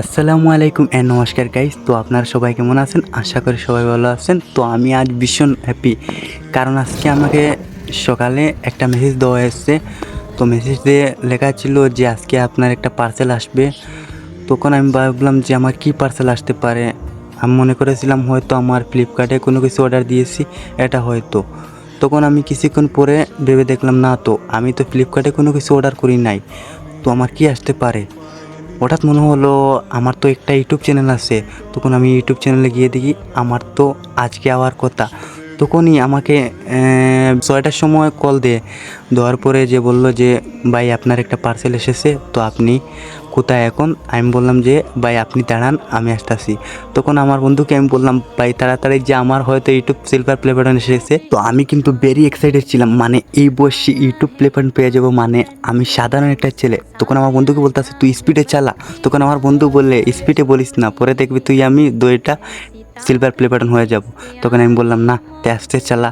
আসসালামু আলাইকুম এন্ড নমস্কার গাইস। তো আপনারা সবাই কেমন আছেন? আশা করি সবাই ভালো আছেন। তো আমি আজ ভীষণ হ্যাপি, কারণ আজকে আমাকে সকালে একটা মেসেজ দেওয়া এসেছে। তো মেসেজে লেখা ছিল যে আজকে আপনার একটা পার্সেল আসবে। তখন আমি ভাবলাম যে আমার কী পার্সেল আসতে পারে। আমি মনে করেছিলাম হয়তো আমার ফ্লিপকার্টে কোনো কিছু অর্ডার দিয়েছি, এটা হয়তো। তখন আমি কিছুক্ষণ পরে ভেবে দেখলাম না, তো আমি তো ফ্লিপকার্টে কোনো কিছু অর্ডার করি নাই, তো আমার কি আসতে পারে। হঠাৎ মনে হলো আমার তো একটা ইউটিউব চ্যানেল আছে। তখন আমি ইউটিউব চ্যানেলে গিয়ে দেখি আমার তো আজকে আওয়ার কথা। তখনই আমাকে 6টার সময় কল দেওয়ার পরে যে বলল যে ভাই আপনার একটা পার্সেল এসেছে, তো আপনি কোথায় এখন? আমি বললাম যে ভাই আপনি দাঁড়ান, আমি আসতেছি। তখন আমার বন্ধুকে আমি বললাম ভাই তাড়াতাড়ি, যে আমার হয়তো ইউটিউব সিলভার প্লে বাটন এসেছে। তো আমি কিন্তু ভেরি এক্সাইটেড ছিলাম, মানে এই বয়সে ইউটিউব প্লে বাটন পেয়ে যাবো, মানে আমি সাধারণ একটা ছেলে। তখন আমার বন্ধুকে বলতেছে তুই স্পিডে চালা। তখন আমার বন্ধু বললে স্পিডে বলিস না, পরে দেখবি তুই আমি দুইটা সিলভার প্লে বাটন হয়ে যাব। তখন আমি বললাম না, আস্তে চালা।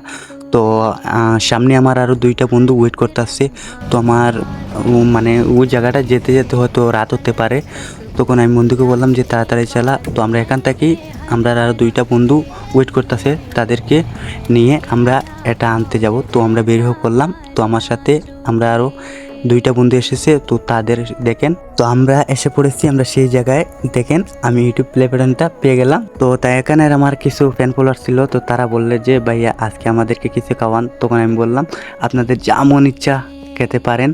তো সামনে আমার আরও দুইটা বন্ধু ওয়েট করতে আসছে। তো আমার মানে ওই জায়গাটা যেতে যেতে হয়তো রাত হতে পারে। তখন আমি বন্ধুকে বললাম যে তাড়াতাড়ি চালা। তো আমরা এখান থেকেই, আমরা আরও দুইটা বন্ধু ওয়েট করতেছে, তাদেরকে নিয়ে আমরা এটা আনতে যাব। তো আমরা বের হয়ে পড়লাম। তো আমার সাথে আমরা আরও দুইটা বন্ধু এসেছে, তো তাদের দেখেন। তো আমরা এসে পড়েছি, আমরা সেই জায়গায় দেখেন আমি ইউটিউব প্লে বাটনটা পেয়ে গেলাম। তো তাই এখানে আমার কিছু ফ্যান ফলোয়ার ছিল, তো তারা বললে যে ভাইয়া আজকে আমাদেরকে কিছু খাওয়ান। তখন আমি বললাম আপনাদের যা মন ইচ্ছা খেতে পারেন।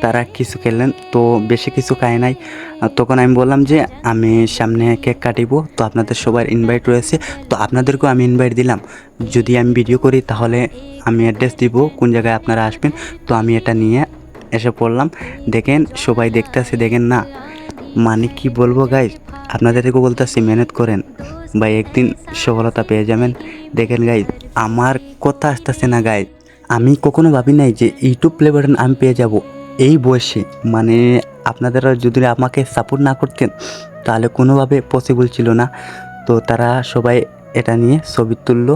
তারা কিছু খেলেন, তো বেশি কিছু খায় নাই। তখন আমি বললাম যে আমি সামনে কেক কাটিব, তো আপনাদের সবার ইনভাইট রয়েছে, তো আপনাদেরকেও আমি ইনভাইট দিলাম। যদি আমি ভিডিও করি তাহলে আমি অ্যাড্রেস দিব কোন জায়গায় আপনারা আসবেন। তো আমি এটা নিয়ে এসে পড়লাম। দেখেন সবাই দেখতেছে, দেখেন না, মানে কি বলবো গাইজ, আপনাদেরকেও বলতেছি মেহনত করেন ভাই, একদিন সফলতা পেয়ে যাবেন। দেখেন গাইজ, আমার কথা আসতেছে না গাইজ। আমি কখনো ভাবি নাই যে ইউটিউব প্লে বাটন আমি পেয়ে যাব এই বয়সে। মানে আপনারা যদি আমাকে সাপোর্ট না করতেন তাহলে কোনোভাবে পসিবল ছিল না। তো তারা সবাই এটা নিয়ে ছবি তুললো।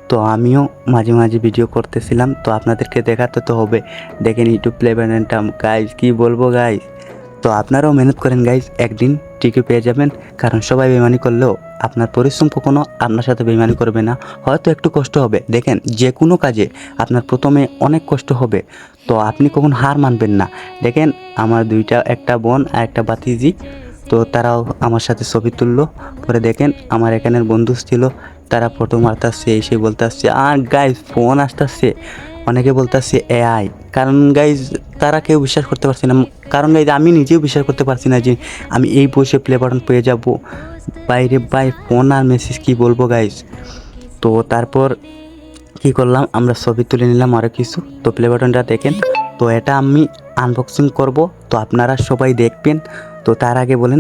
তো আমিও মাঝে মাঝে ভিডিও করতেছিলাম, তো আপনাদেরকে দেখাতে তো হবে। দেখেন ইউটিউব প্লে বাটনটা গাইজ, কি বলবো গাইজ। তো আপনারাও মেহনত করেন গাইজ, একদিন ঠিকই পেয়ে যাবেন। কারণ সবাই বেইমানি করলেও আপনার পরিশ্রম কখনো আপনার সাথে বেইমানি করবে না। হয়তো একটু কষ্ট হবে, দেখেন যে কোনো কাজে আপনার প্রথমে অনেক কষ্ট হবে, তো আপনি কখনো হার মানবেন না। দেখেন আমার একটা বোন আর একটা বাতিজি, তো তারাও আমার সাথে ছবি তুললো। পরে দেখেন আমার এখানের বন্ধু ছিল, তারা ফটো মারতেছে, এসে বলতে আসছে আর গাইজ ফোন আসতেছে, অনেকে বলতেছে এআই। কারণ গাইজ তারা কেউ বিশ্বাস করতে পারছে না, কারণ গাইজ আমি নিজেও বিশ্বাস করতে পারছি না যে আমি এই বয়সে প্লে বাটন পেয়ে যাব। বাইরে বাই ফোন আর মেসেজ, কি বলবো গাইজ। তো তারপর কি করলাম, আমরা ছবি তুলে নিলাম আরও কিছু। তো প্লে বাটনটা দেখেন, তো এটা আমি আনবক্সিং করব, তো আপনারা সবাই দেখবেন। তো তার আগে বলেন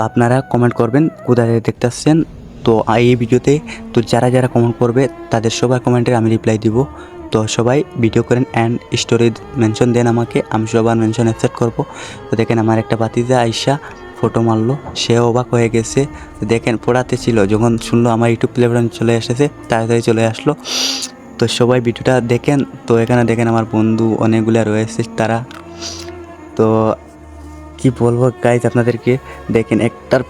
আপনারা কমেন্ট করবেন কোথা থেকে দেখতে আসছেন। তো এই ভিডিওতে তো যারা যারা কমেন্ট করবে তাদের সবার কমেন্টে আমি রিপ্লাই দিব। তো সবাই ভিডিও করেন অ্যান্ড স্টোরি মেনশন দেন আমাকে, আমি সবার মেনশন অ্যাকসেপ্ট করব। তো দেখেন আমার একটা বাতিজা আইসা ফটো মারলো, সে অবাক হয়ে গেছে। দেখেন পড়াতে ছিল, যখন শুনলো আমার ইউটিউব প্লে বাটন চলে এসেছে তাড়াতাড়ি চলে আসলো। তো সবাই ভিডিওটা দেখেন। তো এখানে দেখেন আমার বন্ধু অনেকগুলো রয়েছে তারা। তো কি বলবো গাইজ আপনাদেরকে, দেখেন একটার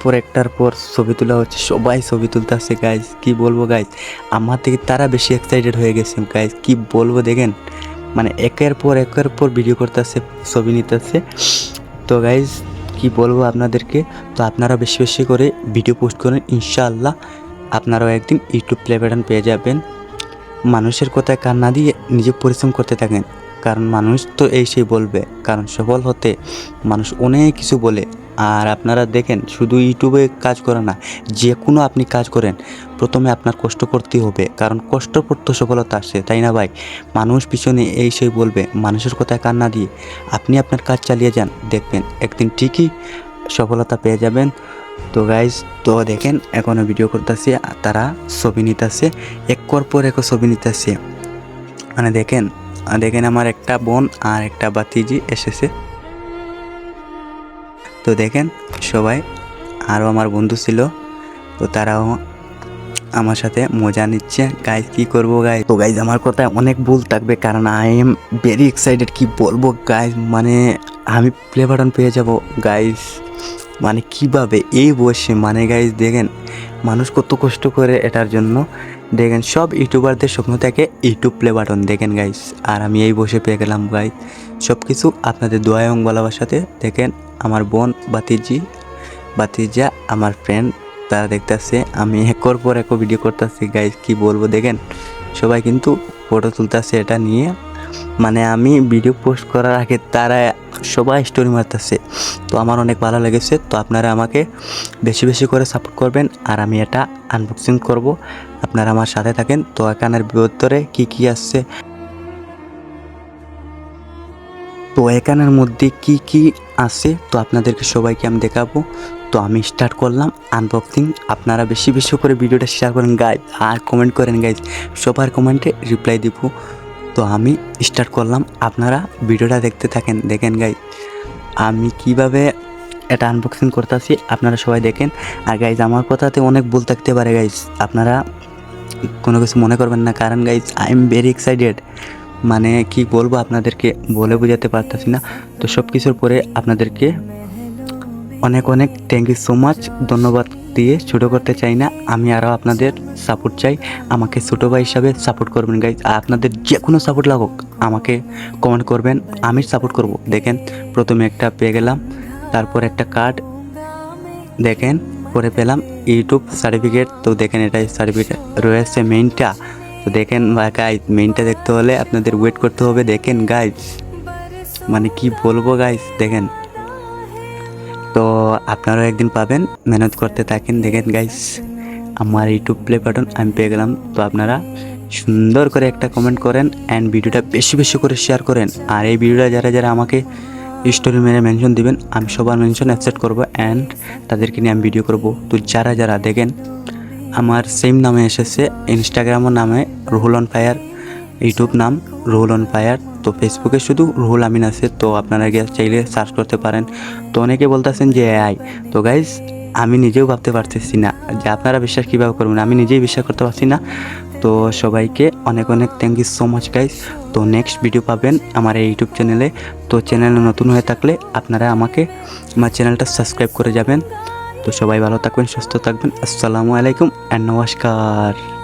পর ছবি তোলা হচ্ছে, সবাই ছবি তুলতেছে গাইজ। কি বলবো গাইজ, আমার থেকে তারা বেশি এক্সাইটেড হয়ে গেছে গাইজ, কি বলবো। দেখেন মানে একের পর ভিডিও করতেছে, ছবি নিতেছে। তো গাইজ কি বলবো আপনাদেরকে, তো আপনারা বেশি বেশি করে ভিডিও পোস্ট করেন, ইনশাআল্লাহ আপনারাও একদিন ইউটিউব প্লে বাটন পেয়ে যাবেন। মানুষের কথায় কান না দিয়ে নিজে পরিশ্রম করতে থাকেন, কারণ মানুষ তো এই সেই বলবে, কারণ সফল হতে মানুষ অনেক কিছু বলে। আর আপনারা দেখেন শুধু ইউটিউবে কাজ করে না, যে কোনো আপনি কাজ করেন প্রথমে আপনার কষ্ট করতে হবে, কারণ কষ্টর পর তো সফলতা আসে, তাই না ভাই। মানুষ পিছনে এই সেই বলবে, মানুষের কথায় কান না দিয়ে আপনি আপনার কাজ চালিয়ে যান, দেখবেন একদিন ঠিকই সফলতা পেয়ে যাবেন। তো গাইজ, তো দেখেন এখনও ভিডিও করতেছে, তারা ছবি নিতেছে, একর পর এক ছবি নিতেছে। মানে দেখেন আমার একটা বোন আর একটা বাতিজি এসেছে। তো দেখেন সবাই, আরও আমার বন্ধু ছিল, তো তারাও আমার সাথে মজা নিচ্ছে। গাইজ কি করবো গাইজ, তো গাইজ আমার কথায় অনেক ভুল থাকবে, কারণ আই এম ভেরি এক্সাইটেড। কি বলবো গাইজ, মানে আমি প্লে বাটন পেয়ে যাব গাইজ, মানে কিভাবে এই বয়সে, মানে গাইজ দেখেন মানুষ কত কষ্ট করে এটার জন্য। দেখেন সব ইউটিউবারদের স্বপ্ন থাকে ইউটিউব প্লে বাটন, দেখেন গাইজ, আর আমি এই বসে পেয়ে গেলাম গাইজ সব কিছু আপনাদের দোয়া এবং ভালোবাসাতে। দেখেন আমার বোন, বাতিজা, আমার ফ্রেন্ড, তারা দেখতেছে আমি একর পর এক ভিডিও করতেছি গাইজ, কি বলবো। দেখেন সবাই কিন্তু ফটো তুলতেছে এটা নিয়ে, মানে আমি ভিডিও পোস্ট করার আগে তারা সবাই স্টোরি মারতেছে। তো আমার অনেক ভালো লেগেছে। তো আপনারা আমাকে বেশি বেশি করে সাপোর্ট করবেন, আর আমি এটা আনবক্সিং করব, আপনারা আমার সাথে থাকেন। তো এখানের ভিতরে কি কি আসছে, তো এখানের মধ্যে কি কি আছে তো আপনাদেরকে সবাইকে আমি দেখাবো। তো আমি স্টার্ট করলাম আনবক্সিং। আপনারা বেশি বেশি করে ভিডিওটা শেয়ার করেন গাইজ, আর কমেন্ট করেন গাইজ, সবার কমেন্টে রিপ্লাই দিব। তো আমি স্টার্ট করলাম, আপনারা ভিডিওটা দেখতে থাকেন। দেখেন গাইজ আমি কিভাবে এটা আনবক্সিং করতেছি, আপনারা সবাই দেখেন। আর গাইজ আমার কথাতে অনেক ভুল থাকতে পারে গাইজ, আপনারা কোনো কিছু মনে করবেন না, কারণ guys I am very excited. মানে কি বলবো আপনাদেরকে, বলে বোঝাতে পারতেছি না। তো সব কিছুর পরে আপনাদেরকে অনেক অনেক থ্যাংক ইউ সো মাচ, ধন্যবাদ দিয়ে ছোটো করতে চাই না। আমি আরও আপনাদের সাপোর্ট চাই, আমাকে ছোটো ভাই হিসাবে সাপোর্ট করবেন গাইজ। আর আপনাদের যে কোনো সাপোর্ট লাগুক আমাকে কমেন্ট করবেন, আমি সাপোর্ট করব। দেখেন প্রথমে একটা পেয়ে গেলাম, তারপর একটা কার্ড দেখেন, পরে পেলাম ইউটিউব সার্টিফিকেট। তো দেখেন এটাই সার্টিফিকেট রয়েছে মেইনটা। তো দেখেন গাইজ মেইনটা দেখতে হলে আপনাদের ওয়েট করতে হবে। দেখেন গাইজ মানে কি বলবো গাইজ, দেখেন তো আপনারাও একদিন পাবেন, মেহনত করতে থাকেন। দেখেন গাইজ আমার ইউটিউব প্লে বাটন আমি পেয়ে গেলাম। তো আপনারা সুন্দর করে একটা কমেন্ট করেন অ্যান্ড ভিডিওটা বেশি বেশি করে শেয়ার করেন। আর এই ভিডিওটা যারা যারা আমাকে স্টোরি মেরে মেনশন দিবেন, আমি সবার মেনশন অ্যাকসেপ্ট করবো অ্যান্ড তাদেরকে নিয়ে আমি ভিডিও করব। তো যারা যারা দেখেন আমার সেম নামে এসেছে, ইনস্টাগ্রামের নামে রুহুল অন ফায়ার, ইউটিউব নাম রুহুল অন ফায়ার, তো ফেসবুকে শুধু রুহুল আমিন আছে। তো আপনারা গিয়ে চাইলে সার্চ করতে পারেন। তো অনেকে বলতেছেন যে এআই, তো গাইজ আমি নিজেও ভাবতে পারতেছি না যে আপনারা বিশ্বাস কীভাবে করবেন, আমি নিজেই বিশ্বাস করতে পারছি না। তো সবাইকে অনেক অনেক thank you so much guys. তো নেক্সট ভিডিও পাবেন আমার এই ইউটিউব চ্যানেলে। তো চ্যানেলে নতুন হয়ে থাকলে আপনারা আমাকে আমার চ্যানেলটা সাবস্ক্রাইব করে যাবেন। তো সবাই ভালো থাকবেন, সুস্থ থাকবেন। আসসালামু আলাইকুম অ্যান্ড নমস্কার।